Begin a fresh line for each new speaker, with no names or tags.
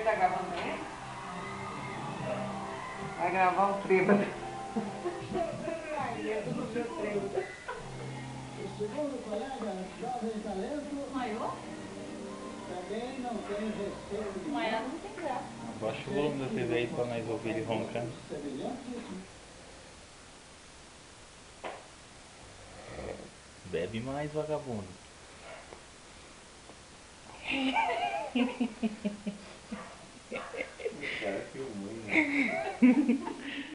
tá gravando também? Vai gravar um trêbado. Ai, é tudo meu trêbado.
O segundo colega, jovem talento,
Maior?
também não tem receio.
Maior não tem graça.
Abaixa o volume da TV aí pra nós ouvir ele roncando. Bebe mais, vagabundo.
O cara filmou, né?